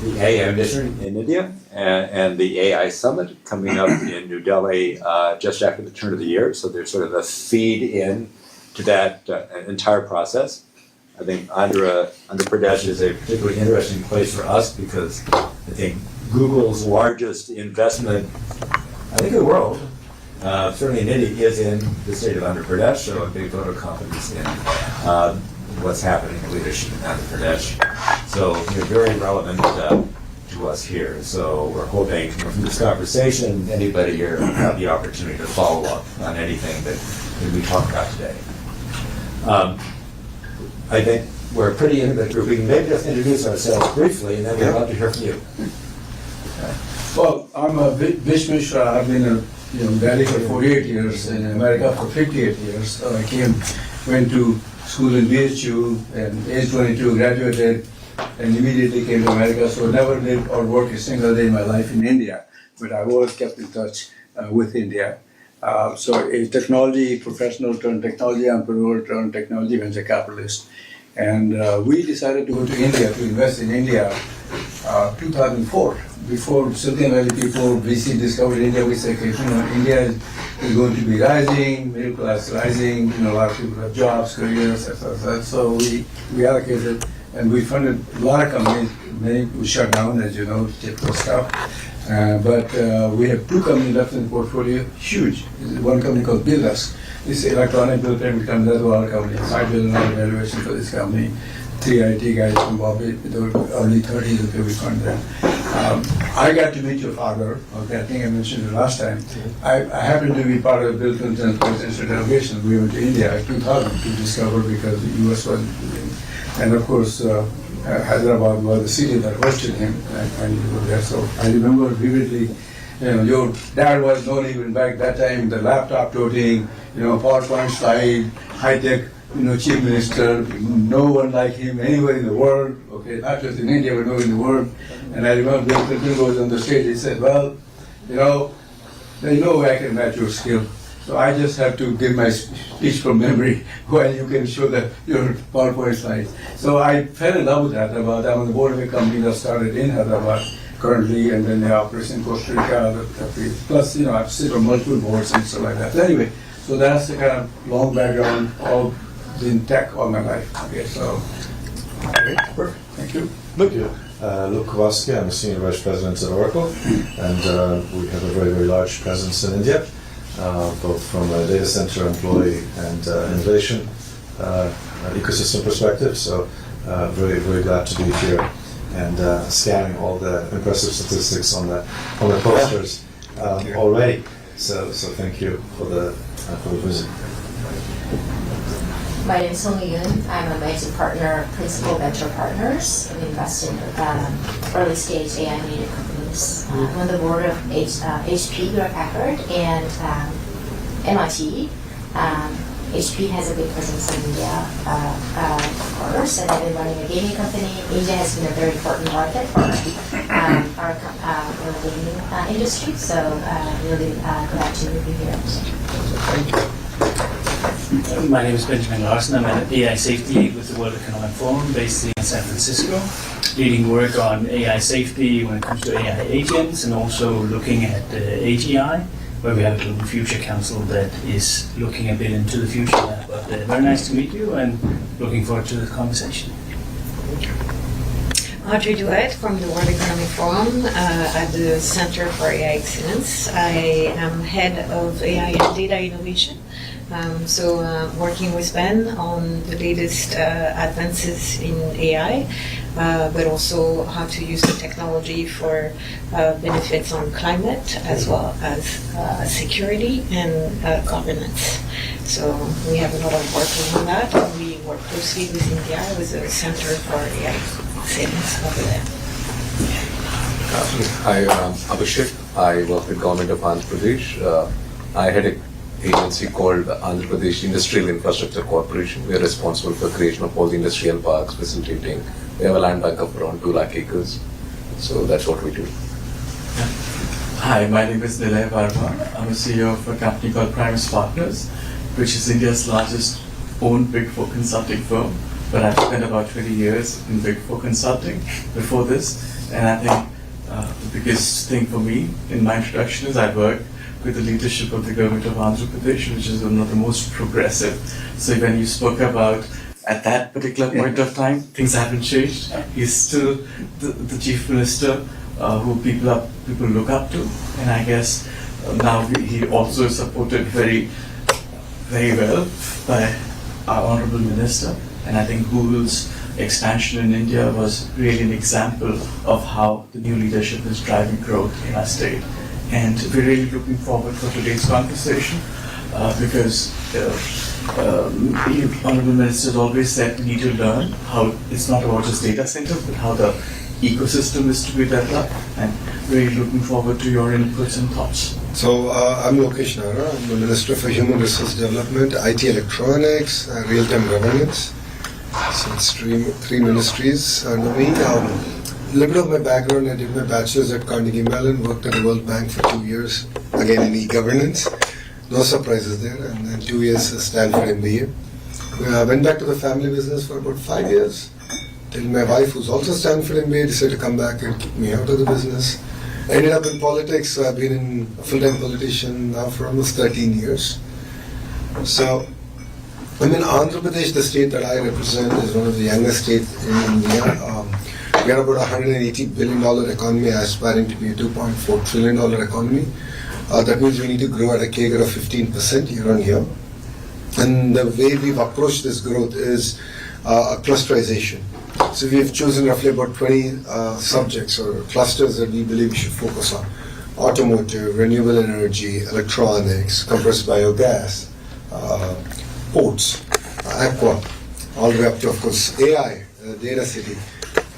the AI mission in India and the AI summit coming up in New Delhi just after the turn of the year. So there's sort of a feed in to that entire process. I think Andhra Pradesh is a particularly interesting place for us because I think Google's largest investment, I think in the world, certainly in India, is in the state of Andhra Pradesh, so a big vote of confidence in what's happening in leadership in Andhra Pradesh. So you're very relevant to us here. So we're hoping from this conversation, anybody here will have the opportunity to follow up on anything that we talked about today. I think we're a pretty intimate group. We can maybe just introduce ourselves briefly, and then we'd love to hear from you. Well, I'm Vish Mishra. I've been in Delhi for 48 years, in America for 58 years. So I went to school in BHU, and age 22 graduated, and immediately came to America. So never lived or worked a single day in my life in India, but I always kept in touch with India. So a technology professional turned technology entrepreneur turned technology venture capitalist. And we decided to go to India, to invest in India, 2004. Before Silicon Valley people, VC discovered India, we said, okay, India is going to be rising, middle class rising, a lot of people have jobs, careers, etc. So we allocated, and we funded a lot of companies. Many we shut down, as you know, typical stuff. But we have two companies left in the portfolio, huge. One company called Billdesk. This electronic bill payment company, that's our company, $5 billion valuation for this company. 3 IT guys from Bombay, they were early 30s, okay, we funded them. I got to meet your father, okay, I think I mentioned it last time. I happened to be part of Bill Clinton's presidential delegation. We went to India in 2000 to discover because the US was, and of course, Hyderabad was the city that hosted him, and he was there. So I remember vividly, your dad was known even back that time, the laptop toting, PowerPoint slide, high-tech, chief minister, no one like him anywhere in the world, okay, not just in India, but nowhere in the world. And I remember Bill Clinton goes on the stage, he said, well, there's no way I can match your skill. So I just have to give my speech from memory while you can show your PowerPoint slides. So I fell in love with Hyderabad. I'm on the board of a company that started in Hyderabad currently, and then the operation in Costa Rica, plus, I've sit on multiple boards and stuff like that. So anyway, so that's the kind of long background, all in tech all my life. Okay, so, great, perfect. Thank you. Luke Kowalski, I'm a Senior Vice President at Oracle, and we have a very, very large presence in India, both from a data center employee and innovation ecosystem perspective. So very, very glad to be here and scanning all the impressive statistics on the posters already. So thank you for the visit. My name is Song Yun. I'm a managing partner, Principal Venture Partners. We invest in early stage AI native companies. I'm on the board of HP, Hewlett-Packard, and MIT. HP has a big presence in India, of course, and I've been running a gaming company. India has been a very important market for our gaming industry, so really glad to be here. Thank you. My name is Benjamin Larson. I'm at AI Safety with the World Economic Forum based in San Francisco, leading work on AI safety when it comes to AI agents and also looking at AGI, where we have a little future council that is looking a bit into the future. But very nice to meet you and looking forward to the conversation. Audrey Duet from the World Economic Forum at the Center for AI Excellence. I am head of AI and data innovation. Working with Ben on the latest advances in AI, but also how to use the technology for benefits on climate as well as security and governance. So we have a lot of work on that, and we work closely with India with the Center for AI Excellence over there. Hi, Abhishek. I work with Government of Andhra Pradesh. I had an agency called Andhra Pradesh Industrial Infrastructure Corporation. We are responsible for creation of all the industrial parks, facilitating. We have a land bank of around 2 lakh acres. So that's what we do. Hi, my name is Nilay Varma. I'm a CEO of a company called Primus Partners, which is India's largest owned Big Four consulting firm. But I've spent about 20 years in Big Four consulting before this. And I think the biggest thing for me in my introduction is I work with the leadership of the government of Andhra Pradesh, which is one of the most progressive. So when you spoke about at that particular point of time, things haven't changed. He's still the chief minister who people look up to, and I guess now he also is supported very, very well by our honourable minister. And I think Google's expansion in India was really an example of how the new leadership is driving growth in our state. And we're really looking forward for today's conversation because Honourable Minister has always said we need to learn how it's not about just data centers, but how the ecosystem is to be developed. And we're really looking forward to your inputs and thoughts. So I'm Lokesh Nara. I'm the Minister for Human Resource Development, IT Electronics, Real-Time Governance. So it's three ministries under me. A little bit of my background, I did my bachelor's at Carnegie Mellon, worked at the World Bank for 2 years, again in e-governance. No surprises there, and then 2 years Stanford MBA. I went back to the family business for about 5 years, till my wife, who's also Stanford MBA, decided to come back and kick me out of the business. I ended up in politics, so I've been a full-time politician now for almost 13 years. So, I mean, Andhra Pradesh, the state that I represent, is one of the youngest states in India. We are about a $180 billion economy, aspiring to be a $2.4 trillion economy. That means we need to grow at a CAGR of 15% year on year. And the way we've approached this growth is a clusterization. So we've chosen roughly about 20 subjects or clusters that we believe we should focus on. Automotive, renewable energy, electronics, compressed biogas, ports, aqua, all the way up to, of course, AI, data city,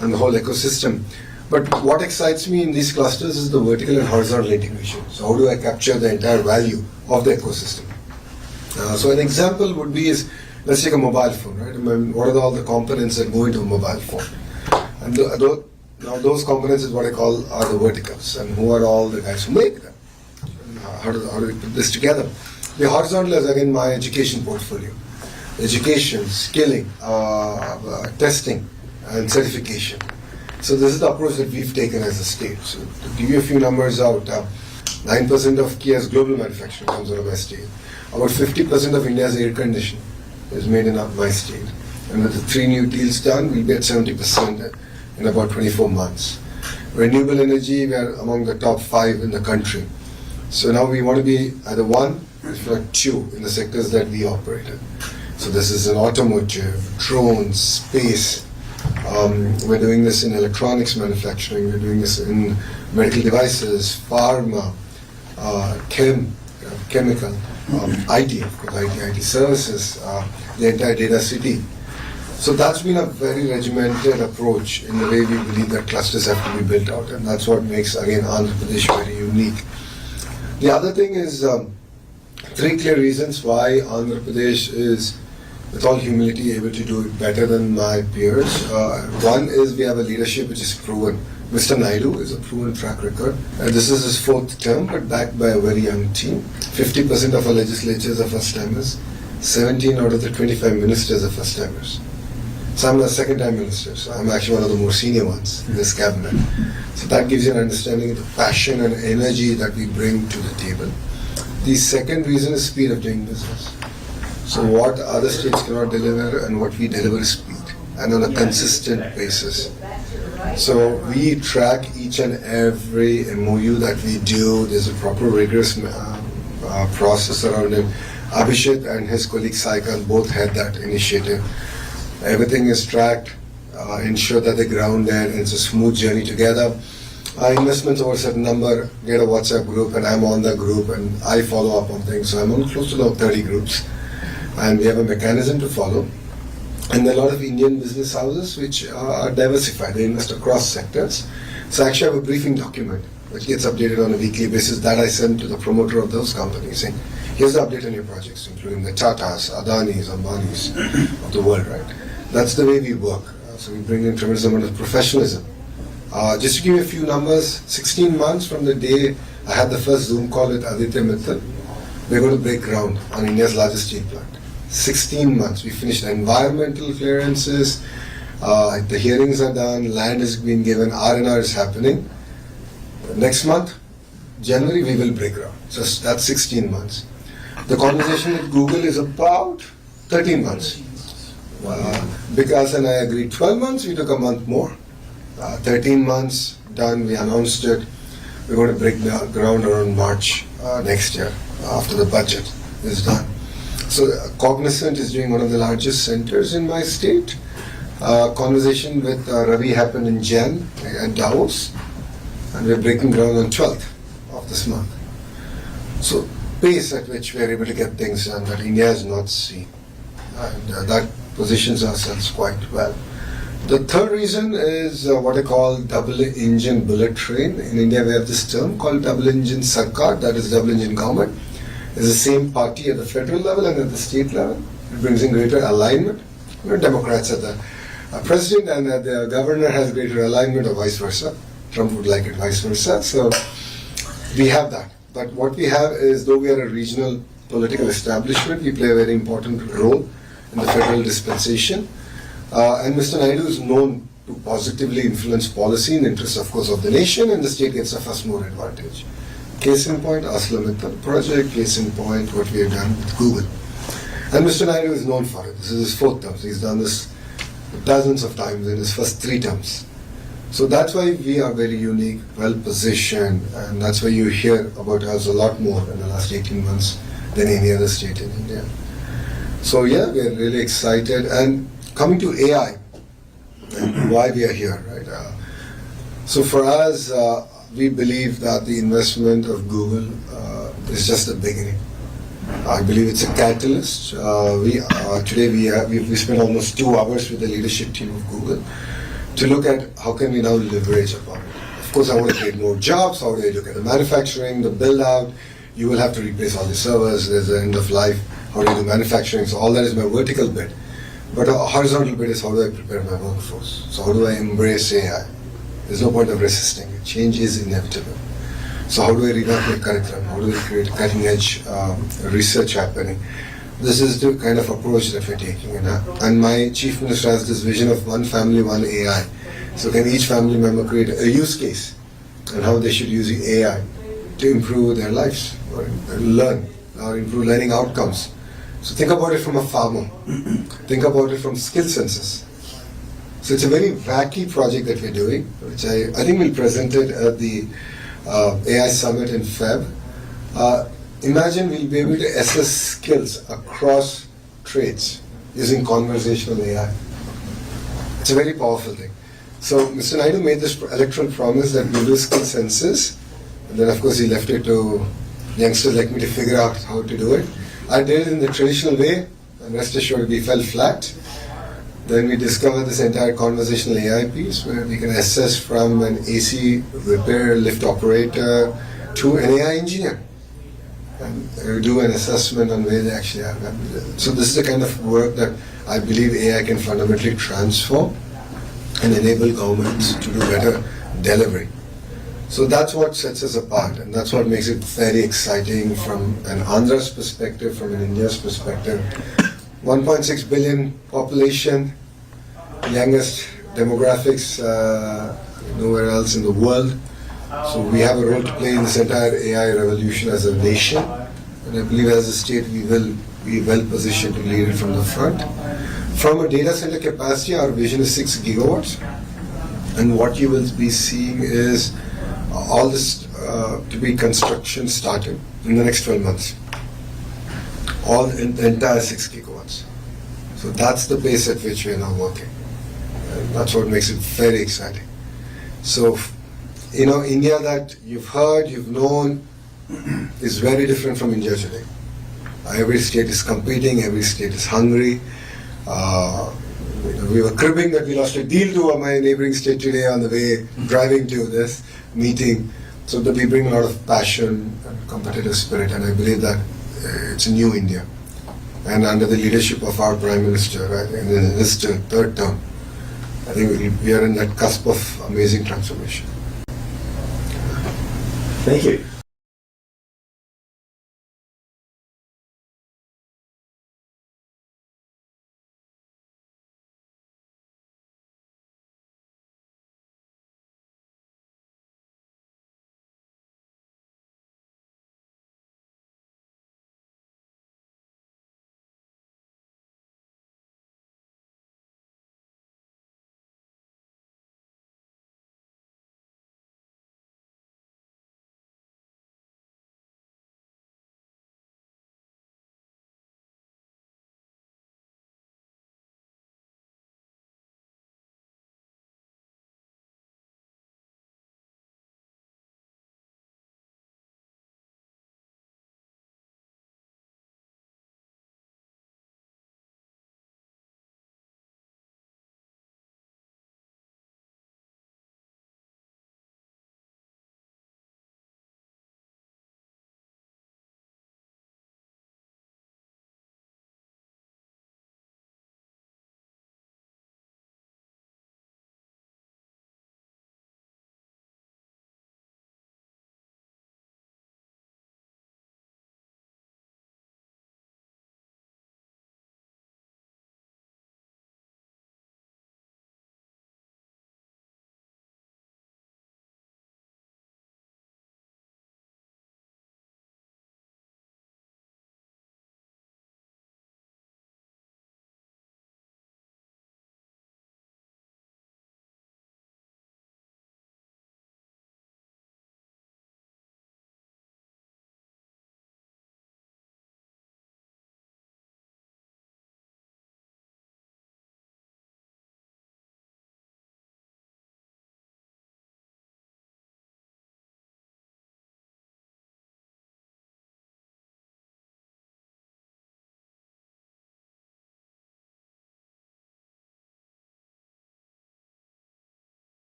and the whole ecosystem. But what excites me in these clusters is the vertical and horizontal integration. So how do I capture the entire value of the ecosystem? So an example would be is, let's take a mobile phone, right? I mean, what are all the components that go into a mobile phone? And now those components is what I call are the verticals, and who are all the guys who make them? How do we put this together? The horizontal is again my education portfolio. Education, skilling, testing, and certification. So this is the approach that we've taken as a state. So to give you a few numbers out, 9% of Kia's global manufacturing comes out of my state. About 50% of India's air conditioning is made in my state. And with the 3 new deals done, we'll be at 70% in about 24 months. Renewable energy, we are among the top 5 in the country. So now we want to be either 1, if not 2, in the sectors that we operate in. So this is in automotive, drones, space. We're doing this in electronics manufacturing, we're doing this in medical devices, pharma, chemical, IT, of course, IT services, the entire data city. So that's been a very regimented approach in the way we believe that clusters have to be built out, and that's what makes, again, Andhra Pradesh very unique. The other thing is 3 clear reasons why Andhra Pradesh is, with all humility, able to do it better than my peers. One is we have a leadership which is proven. Mr. Naidu is a proven track record. And this is his 4th term, but backed by a very young team. 50% of our legislatures are first-timers. 17 out of the 25 ministers are first-timers. So I'm a second-time minister, so I'm actually one of the more senior ones in this cabinet. So that gives you an understanding of the passion and energy that we bring to the table. The second reason is speed of doing business. So what other states cannot deliver and what we deliver is speed, and on a consistent basis. So we track each and every MOU that we do. There's a proper rigorous process around it. Abhishek and his colleague Saikan both had that initiative. Everything is tracked, ensure that they're grounded, and it's a smooth journey together. Investments over a certain number, get a WhatsApp group, and I'm on the group, and I follow up on things. So I'm on close to about 30 groups. And we have a mechanism to follow. And there are a lot of Indian business houses which are diversified. They invest across sectors. So I actually have a briefing document which gets updated on a weekly basis that I send to the promoter of those companies saying, here's the update on your projects, including the Tatas, Adanis, Ambanis of the world, right? That's the way we work. So we bring in tremendous amount of professionalism. Just to give you a few numbers, 16 months from the day I had the first Zoom call with Aditya Mittal, we're going to break ground on India's largest steel plant. 16 months. We finished the environmental clearances, The hearings are done, land is being given, R&R is happening. Next month, January, we will break ground. So that's 16 months. The conversation with Google is about 13 months. Vikas and I agreed 12 months, we took a month more. 13 months done, we announced it. We're going to break the ground around March next year, after the budget is done. So Cognizant is doing one of the largest centers in my state. Conversation with Ravi happened in Jan at Davos, and we're breaking ground on 12th of this month. So pace at which we're able to get things done that India has not seen, and that positions ourselves quite well. The third reason is what I call double-engine bullet train. In India, we have this term called double-engine sarkar, that is double-engine government. It's the same party at the federal level and at the state level. It brings in greater alignment. Democrats are the president, and the governor has greater alignment, or vice versa. Trump would like it vice versa. So we have that. But what we have is, though we are a regional political establishment, we play a very important role in the federal dispensation. And Mr. Naidu is known to positively influence policy in the interest, of course, of the nation, and the state gets a first mover advantage. Case in point, ArcelorMittal project. Case in point, what we have done with Google. And Mr. Naidu is known for it. This is his fourth term. He's done this dozens of times in his first 3 terms. So that's why we are very unique, well positioned, and that's why you hear about us a lot more in the last 18 months than any other state in India. So yeah, we are really excited. And coming to AI, and why we are here, right? So for us, we believe that the investment of Google is just the beginning. I believe it's a catalyst. Today we spent almost 2 hours with the leadership team of Google to look at how can we now leverage upon it. Of course, I want to create more jobs. How do I look at the manufacturing, the build out? You will have to replace all the servers. There's the end of life. How do you do manufacturing? So all that is my vertical bit. But a horizontal bit is how do I prepare my workforce? So how do I embrace AI? There's no point of resisting it. Change is inevitable. So how do I revamp my curriculum? How do I create cutting edge research happening? This is the kind of approach that we're taking. And my chief minister has this vision of one family, one AI. So can each family member create a use case and how they should use the AI to improve their lives or learn or improve learning outcomes. So think about it from a farmer. Think about it from skill census. So it's a very wacky project that we're doing, which I think we'll present it at the AI Summit in Feb. Imagine we'll be able to assess skills across trades using conversational AI. It's a very powerful thing. So Mr. Naidu made this electoral promise that we'll do skill census, and then of course he left it to youngsters like me to figure out how to do it. I did it in the traditional way, and rest assured we fell flat. Then we discovered this entire conversational AI piece where we can assess from an AC repair lift operator to an AI engineer and do an assessment on where they actually are. So this is the kind of work that I believe AI can fundamentally transform and enable governments to do better delivery. So that's what sets us apart, and that's what makes it very exciting from an Andhra's perspective, from an India's perspective. 1.6 billion population, youngest demographics nowhere else in the world. So we have a role to play in this entire AI revolution as a nation, and I believe as a state we will be well positioned to lead it from the front. From a data center capacity, our vision is 6 gigawatts, and what you will be seeing is all this to be construction started in the next 12 months. All in the entire 6 gigawatts. So that's the pace at which we are now working. And that's what makes it very exciting. So, India that you've heard, you've known, is very different from India today. Every state is competing, every state is hungry. We were cribbing that we lost a deal to my neighboring state today on the way driving to this meeting. So that we bring a lot of passion and competitive spirit, and I believe that it's a new India. And under the leadership of our Prime Minister, right, in his 3rd term, I think we are in that cusp of amazing transformation. Thank you.